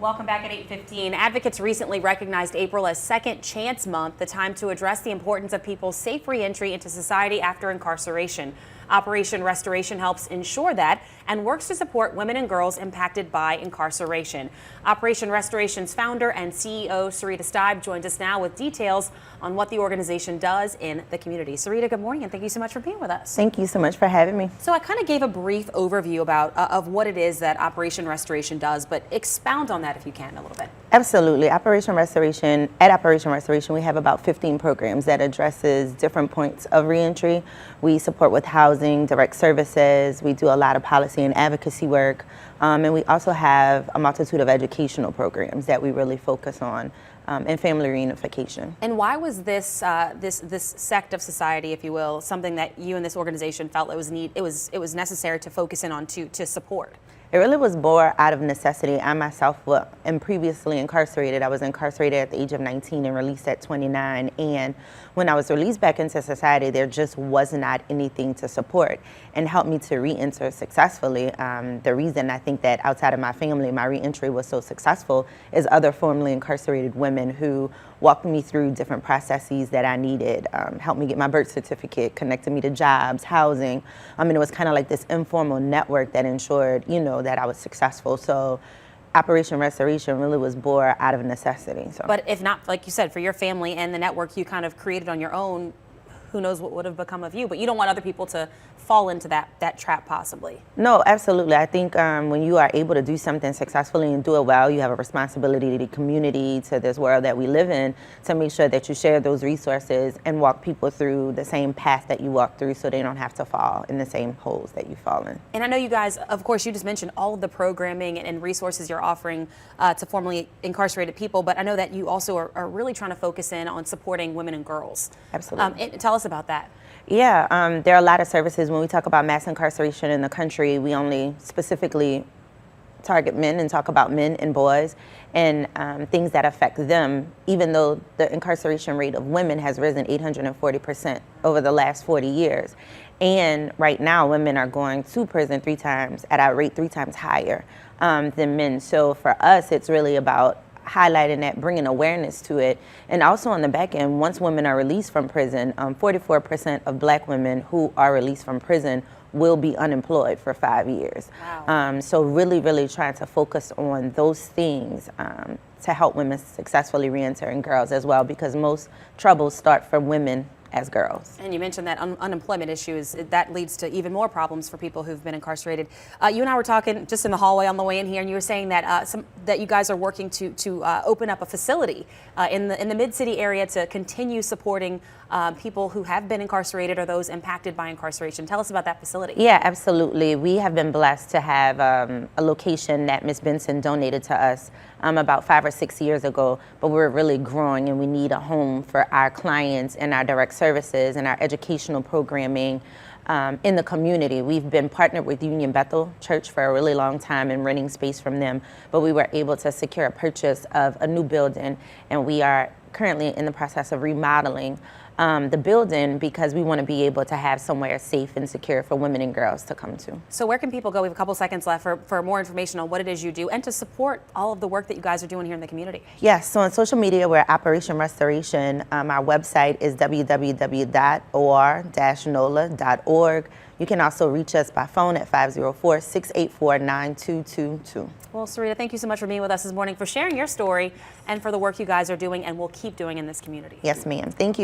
Welcome back at 8:15. Advocates recently recognized April as Second Chance Month, the time to address the importance of people's safe reentry into society after incarceration. Operation Restoration helps ensure that and works to support women and girls impacted by incarceration. Operation Restoration's founder and CEO, Sarita Steib, joins us now with details on what the organization does in the community. Sarita, good morning, and thank you so much for being with us. Thank you so much for having me. So I kind of gave a brief overview about of what it is that Operation Restoration does, but expound on that if you can a little bit. Absolutely. At Operation Restoration, we have about 15 programs that addresses different points of reentry. We support with housing, direct services. We do a lot of policy and advocacy work. And we also have a multitude of educational programs that we really focus on and family reunification. And why was this this sect of society, if you will, something that you and this organization felt it was necessary to focus in on to support? It really was born out of necessity. I myself am previously incarcerated. I was incarcerated at the age of 19 and released at 29. And when I was released back into society, there just was not anything to support and help me to re-enter successfully. The reason I think that outside of my family, my re-entry was so successful is other formerly incarcerated women who walked me through different processes that I needed, helped me get my birth certificate, connected me to jobs, housing. I mean, it was kind of like this informal network that ensured, that I was successful. So Operation Restoration really was born out of necessity. So. But if not, like you said, for your family and the network you kind of created on your own, who knows what would have become of you, but you don't want other people to fall into that trap possibly. No, absolutely. I think when you are able to do something successfully and do it well, you have a responsibility to the community, to this world that we live in, to make sure that you share those resources and walk people through the same path that you walk through so they don't have to fall in the same holes that you fall in. And I know you guys, of course, you just mentioned all of the programming and resources you're offering to formerly incarcerated people, but I know that you also are really trying to focus in on supporting women and girls. Absolutely. And tell us about that. Yeah, there are a lot of services. When we talk about mass incarceration in the country, we only specifically target men and talk about men and boys and things that affect them, even though the incarceration rate of women has risen 840% over the last 40 years. And right now, women are going to prison 3 times at a rate 3 times higher than men. So for us, it's really about highlighting that, bringing awareness to it. And also on the back end, once women are released from prison, 44% of black women who are released from prison will be unemployed for 5 years. Wow. So really trying to focus on those things to help women successfully reenter, and girls as well, because most troubles start for women as girls. And you mentioned that unemployment issue that leads to even more problems for people who've been incarcerated. You and I were talking just in the hallway on the way in here, and you were saying that that you guys are working to open up a facility in the Mid-City area to continue supporting people who have been incarcerated or those impacted by incarceration. Tell us about that facility. Yeah, absolutely. We have been blessed to have a location that Ms. Benson donated to us about 5 or 6 years ago, but we're really growing and we need a home for our clients and our direct services and our educational programming in the community. We've been partnered with Union Bethel Church for a really long time and renting space from them, but we were able to secure a purchase of a new building, and we are currently in the process of remodeling the building because we want to be able to have somewhere safe and secure for women and girls to come to. So where can people go? We have a couple seconds left for more information on what it is you do and to support all of the work that you guys are doing here in the community. Yes, so on social media, we're Operation Restoration. Our website is www.or-nola.org. You can also reach us by phone at 504-684-9222. Well, Sarita, thank you so much for being with us this morning, for sharing your story and for the work you guys are doing and will keep doing in this community. Yes, ma'am. Thank you.